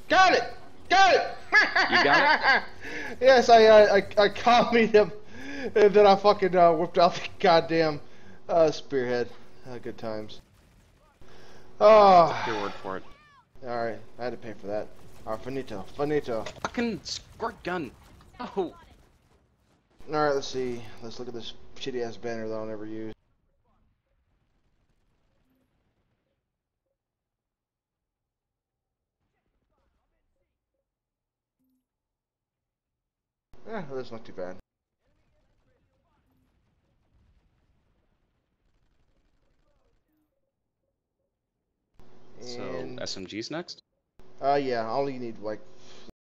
Got it! Got it! You got it? Yes, I copied him, and then I fucking whipped out the goddamn spearhead. Good times. Oh. Take your word for it. Alright, I had to pay for that. Finito. Finito. Fucking squirt gun. Oh. Alright, let's see. Let's look at this shitty ass banner that I'll never use. That's not too bad. So, SMG's next? Yeah, I only need like